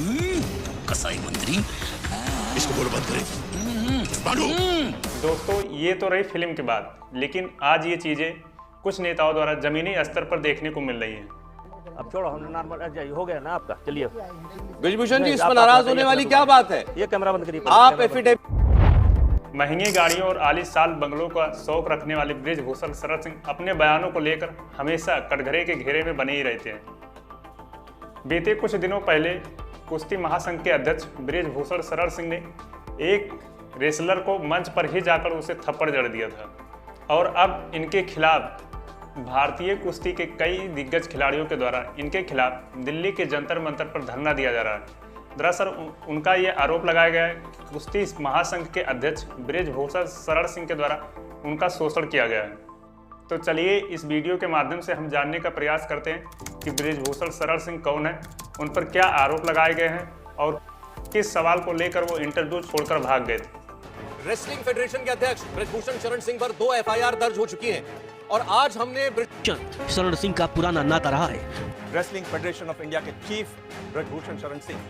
कसाई मंत्री, इसको बोलो बंद करें। दोस्तों, ये तो रही फिल्म की बात, लेकिन आज ये चीजें कुछ नेताओं द्वारा जमीनी स्तर पर देखने को मिल रही हैं। अब छोड़ो, हमने नॉर्मल हो गया ना आपका, चलिए। ब्रिजभूषण जी, इस पर नाराज होने वाली क्या बात है? ये कैमरा बंद करिए। आप एफिडेविट महंगी गाड़ियों और आलीशान बंगलों का शौक रखने वाले ब्रिजभूषण शरण सिंह अपने बयानों को लेकर हमेशा कटघरे के घेरे में बने ही रहते हैं। बीते कुछ दिनों पहले कुश्ती महासंघ के अध्यक्ष ब्रिजभूषण शरण सिंह ने एक रेसलर को मंच पर ही जाकर उसे थप्पड़ जड़ दिया था और अब इनके खिलाफ भारतीय कुश्ती के कई दिग्गज खिलाड़ियों के द्वारा इनके खिलाफ दिल्ली के जंतर मंतर पर धरना दिया जा रहा है। दरअसल उनका ये आरोप लगाया गया है कि कुश्ती महासंघ के अध्यक्ष ब्रिजभूषण शरण सिंह के द्वारा उनका शोषण किया गया है। तो चलिए इस वीडियो के माध्यम से हम जानने का प्रयास करते हैं कि ब्रिजभूषण शरण सिंह कौन है, उन पर क्या आरोप लगाए गए हैं और किस सवाल को लेकर वो इंटरव्यू छोड़कर भाग गए थे। रेसलिंग फेडरेशन के अध्यक्ष ब्रिजभूषण शरण सिंह पर 2 एफआईआर दर्ज हो चुकी हैं और आज हमने शरण सिंह का पुराना नाता रहा है। रेसलिंग फेडरेशन ऑफ इंडिया के चीफ ब्रिजभूषण शरण सिंह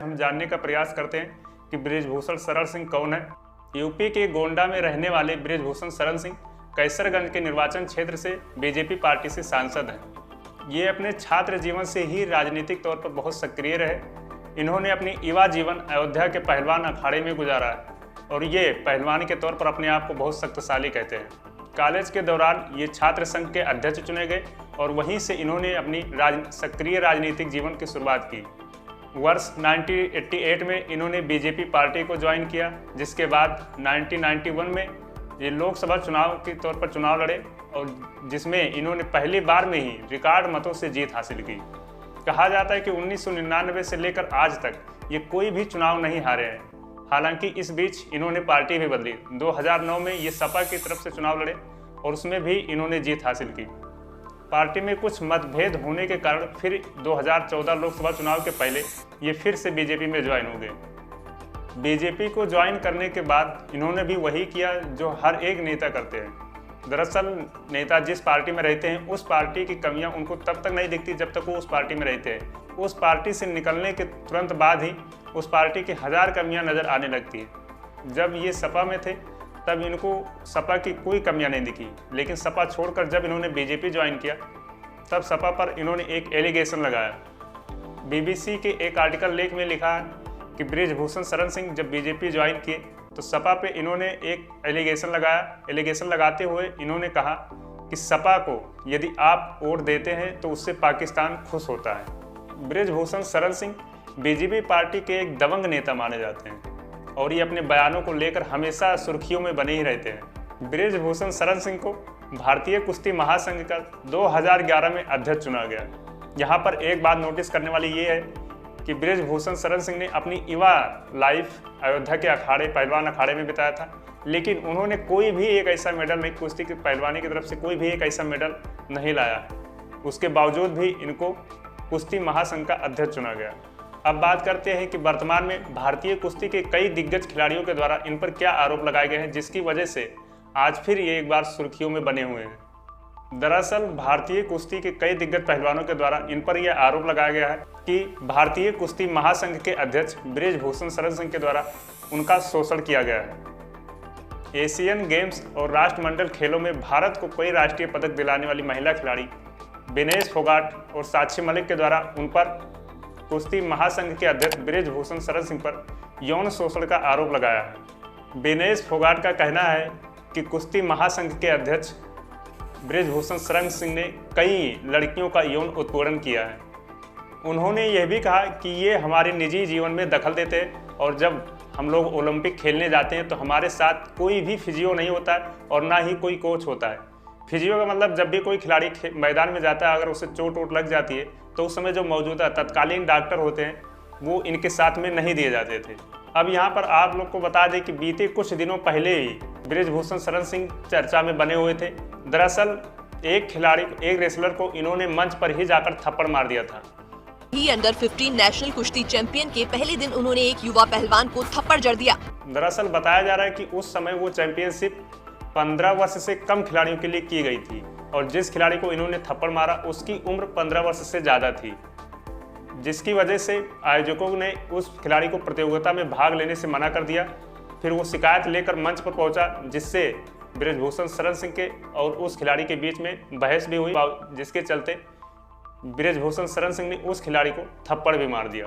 हम जानने का प्रयास करते हैं कि ब्रिजभूषण शरण सिंह कौन है। यूपी के गोंडा में रहने वाले ब्रिजभूषण शरण सिंह कैसरगंज के निर्वाचन क्षेत्र से बीजेपी पार्टी से सांसद हैं। ये अपने छात्र जीवन से ही राजनीतिक तौर पर बहुत सक्रिय रहे। इन्होंने अपनी युवा जीवन अयोध्या के पहलवान अखाड़े में गुजारा है और ये पहलवान के तौर पर अपने आप को बहुत शक्तिशाली कहते हैं। कॉलेज के दौरान ये छात्र संघ के अध्यक्ष चुने गए और वहीं से इन्होंने अपनी सक्रिय राजनीतिक जीवन की शुरुआत की। वर्ष 1988 में इन्होंने बीजेपी पार्टी को ज्वाइन किया, जिसके बाद 1991 में ये लोकसभा चुनाव के तौर पर चुनाव लड़े और जिसमें इन्होंने पहली बार में ही रिकॉर्ड मतों से जीत हासिल की। कहा जाता है कि 1999 से लेकर आज तक ये कोई भी चुनाव नहीं हारे हैं। हालांकि इस बीच इन्होंने पार्टी भी बदली। 2009 में ये सपा की तरफ से चुनाव लड़े और उसमें भी इन्होंने जीत हासिल की। पार्टी में कुछ मतभेद होने के कारण फिर 2014 लोकसभा चुनाव के पहले ये फिर से बीजेपी में ज्वाइन हो गए। बीजेपी को ज्वाइन करने के बाद इन्होंने भी वही किया जो हर एक नेता करते हैं। दरअसल नेता जिस पार्टी में रहते हैं उस पार्टी की कमियां उनको तब तक नहीं दिखती जब तक वो उस पार्टी में रहते हैं। उस पार्टी से निकलने के तुरंत बाद ही उस पार्टी की 1000 कमियां नज़र आने लगती हैं। जब ये सपा में थे तब इनको सपा की कोई कमियां नहीं दिखी, लेकिन सपा छोड़कर जब इन्होंने बीजेपी ज्वाइन किया तब सपा पर इन्होंने एक एलिगेशन लगाया। बीबीसी के एक आर्टिकल लेख में लिखा है कि ब्रिजभूषण शरण सिंह जब बीजेपी ज्वाइन किए तो सपा पे इन्होंने एक एलिगेशन लगाया। एलिगेशन लगाते हुए इन्होंने कहा कि सपा को यदि आप वोट देते हैं तो उससे पाकिस्तान खुश होता है। ब्रिजभूषण शरण सिंह बीजेपी पार्टी के एक दबंग नेता माने जाते हैं और ये अपने बयानों को लेकर हमेशा सुर्खियों में बने ही रहते हैं। ब्रिजभूषण शरण सिंह को भारतीय कुश्ती महासंघ का 2011 में अध्यक्ष चुना गया। यहाँ पर एक बात नोटिस करने वाली ये है कि ब्रिजभूषण शरण सिंह ने अपनी युवा लाइफ अयोध्या के अखाड़े पहलवान अखाड़े में बिताया था, लेकिन उन्होंने कोई भी एक ऐसा मेडल नहीं, कुश्ती की पहलवानी की तरफ से कोई भी एक ऐसा मेडल नहीं लाया। उसके बावजूद भी इनको कुश्ती महासंघ का अध्यक्ष चुना गया। अब बात करते हैं कि वर्तमान में भारतीय कुश्ती के कई दिग्गज खिलाड़ियों के द्वारा इन पर क्या आरोप लगाए गए हैं, जिसकी वजह से आज फिर ये एक बार सुर्खियों में बने हुए हैं। दरअसल भारतीय कुश्ती के कई दिग्गज पहलवानों के द्वारा इन पर यह आरोप लगाया गया है कि भारतीय कुश्ती महासंघ के अध्यक्ष ब्रिजभूषण शरण सिंह के द्वारा उनका शोषण किया गया है। एशियन गेम्स और राष्ट्रमंडल खेलों में भारत को कई राष्ट्रीय पदक दिलाने वाली महिला खिलाड़ी विनेश फोगाट और साक्षी मलिक के द्वारा उन पर कुश्ती महासंघ के अध्यक्ष ब्रिजभूषण शरण सिंह पर यौन शोषण का आरोप लगाया है। विनेश फोगाट का कहना है कि कुश्ती महासंघ के अध्यक्ष ब्रिजभूषण शरण सिंह ने कई लड़कियों का यौन उत्पीड़न किया है। उन्होंने यह भी कहा कि ये हमारे निजी जीवन में दखल देते हैं और जब हम लोग ओलंपिक खेलने जाते हैं तो हमारे साथ कोई भी फिजियो नहीं होता है और ना ही कोई कोच होता है। फिजियो का मतलब जब भी कोई खिलाड़ी मैदान में जाता है, अगर उसे चोट वोट लग जाती है तो उस समय जो मौजूदा तत्कालीन डॉक्टर होते हैं वो इनके साथ में नहीं दिए जाते थे। अब यहाँ पर आप लोग को बता दें कि बीते कुछ दिनों पहले ही ब्रिजभूषण शरण सिंह चर्चा में बने हुए थे। दरअसल एक खिलाड़ी, एक रेसलर को इन्होंने मंच पर ही जाकर थप्पड़ मार दिया था। ही अंडर 15 नेशनल कुश्ती चैंपियन के पहले दिन उन्होंने एक युवा पहलवान को थप्पड़ जड़ दिया। दरअसल बताया जा रहा है कि उस समय वो चैंपियनशिप 15 वर्ष से कम खिलाड़ियों के लिए की गई थी। और जिस खिलाड़ी को इन्होंने थप्पड़ मारा उसकी उम्र 15 वर्ष से ज़्यादा थी, जिसकी वजह से आयोजकों ने उस खिलाड़ी को प्रतियोगिता में भाग लेने से मना कर दिया। फिर वो शिकायत लेकर मंच पर पहुंचा, जिससे बृजभूषण शरण सिंह के और उस खिलाड़ी के बीच में बहस भी हुई, जिसके चलते बृजभूषण शरण सिंह ने उस खिलाड़ी को थप्पड़ भी मार दिया।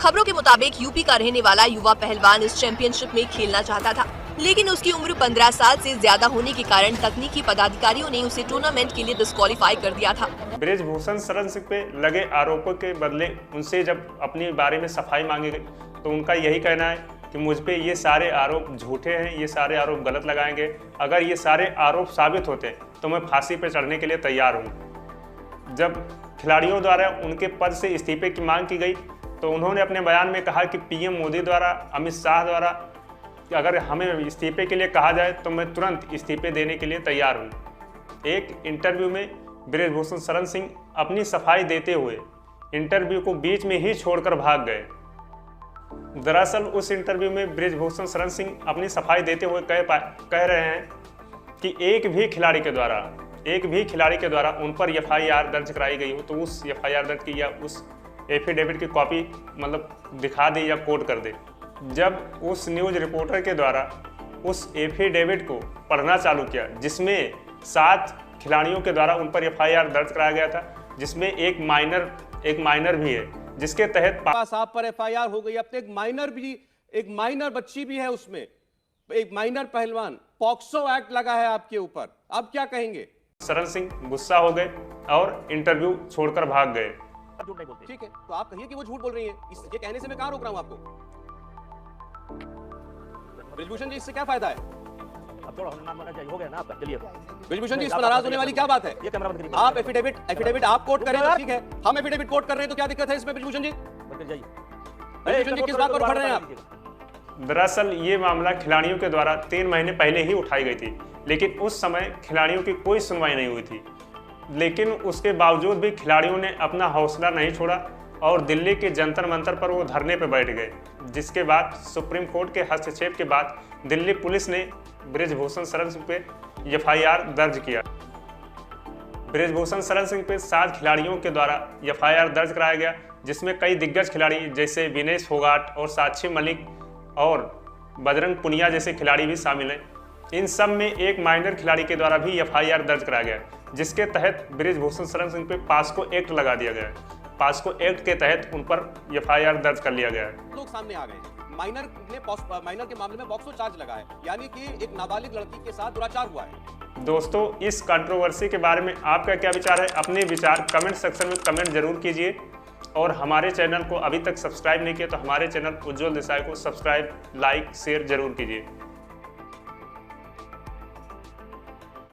खबरों के मुताबिक यूपी का रहने वाला युवा पहलवान इस चैंपियनशिप में खेलना चाहता था, लेकिन उसकी उम्र 15 साल से ज्यादा होने के कारण तकनीकी पदाधिकारियों ने उसे टूर्नामेंट के लिए डिस्क्वालीफाई कर दिया था। बृजभूषण शरण सिंह पे लगे आरोपों के बदले उनसे जब अपने बारे में सफाई मांगी गई तो उनका यही कहना है कि मुझ पे ये सारे आरोप झूठे हैं, ये सारे आरोप गलत लगाएंगे। अगर ये सारे आरोप साबित होते तो मैं फांसी पे चढ़ने के लिए तैयार हूँ। जब खिलाड़ियों द्वारा उनके पद से इस्तीफे की मांग की गई तो उन्होंने अपने बयान में कहा कि पीएम मोदी द्वारा, अमित शाह द्वारा अगर हमें इस्तीफे के लिए कहा जाए तो मैं तुरंत इस्तीफे देने के लिए तैयार हूँ। एक इंटरव्यू में बृजभूषण शरण सिंह अपनी सफाई देते हुए इंटरव्यू को बीच में ही छोड़कर भाग गए। दरअसल उस इंटरव्यू में बृजभूषण शरण सिंह अपनी सफाई देते हुए कह रहे हैं कि एक भी खिलाड़ी के द्वारा उन पर एफआईआर दर्ज कराई गई हो तो उस एफआईआर दर्ज की या उस एफिडेविट की कॉपी मतलब दिखा दे या कोट कर दे। जब उस न्यूज रिपोर्टर के द्वारा उस एफिडेविट को पढ़ना चालू किया, जिसमें 7 खिलाड़ियों के द्वारा उन पर एफआईआर दर्ज कराया गया था, जिसमें एक माइनर भी है, जिसके तहत आप पर एफआईआर हो गई। अब तो एक माइनर बच्ची भी है उसमें, एक माइनर पहलवान, पॉक्सो एक्ट लगा है आपके ऊपर। अब क्या कहेंगे? शरण सिंह गुस्सा हो गए और इंटरव्यू छोड़कर भाग गए। झूठ नहीं बोलते। ठीक है, तो आप कहिए कि वो झूठ बोल रही है। ये कहने से मैं कहां रोक रहा हूं आपको? बृजभूषण जी, इससे क्या फायदा है? अब छोड़ो, हो गया ना आपका, चलिए। बृजभूषण जी, इस पर नाराज होने वाली क्या बात है? ये कैमरा बंद करिए। आप एफिडेविट आप कोट करें तो ठीक है, हम एफिडेविट कोट कर रहे हैं तो क्या दिक्कत है इसमें? बृजभूषण जी, बृजभूषण जी किस बात पर पढ़ रहे हैं आप? दरअसल ये मामला खिलाड़ियों के द्वारा 3 महीने पहले ही उठाई गई थी, लेकिन उस समय खिलाड़ियों की कोई सुनवाई नहीं हुई थी। लेकिन उसके बावजूद भी खिलाड़ियों ने अपना हौसला नहीं छोड़ा और दिल्ली के जंतर मंतर पर वो धरने पर बैठ गए, जिसके बाद सुप्रीम कोर्ट के हस्तक्षेप के बाद दिल्ली पुलिस ने बृजभूषण शरण सिंह पे एफआईआर दर्ज किया। बृजभूषण शरण सिंह पे 7 खिलाड़ियों के द्वारा एफआईआर दर्ज कराया गया, जिसमें कई दिग्गज खिलाड़ी जैसे विनेश फोगाट और साक्षी मलिक और बजरंग पुनिया जैसे खिलाड़ी भी शामिल हैं। इन सब में एक माइनर खिलाड़ी के द्वारा भी एफआईआर दर्ज कराया गया, जिसके तहत बृजभूषण शरण सिंह पे पास्को एक्ट लगा दिया गया है। पास्को एक्ट के तहत उन पर एफआईआर दर्ज कर लिया गया है। लोग सामने आ गए हैं। माइनर के मामले में पॉक्सो चार्ज लगा है, यानी कि एक नाबालिग लड़की के साथ दुराचार हुआ है। दोस्तों, इस कंट्रोवर्सी के बारे में आपका क्या विचार है? अपने विचार कमेंट सेक्शन में कमेंट जरूर कीजिए और हमारे चैनल को अभी तक सब्सक्राइब नहीं किया तो हमारे चैनल उज्ज्वल देसाई को सब्सक्राइब, लाइक, शेयर जरूर कीजिए।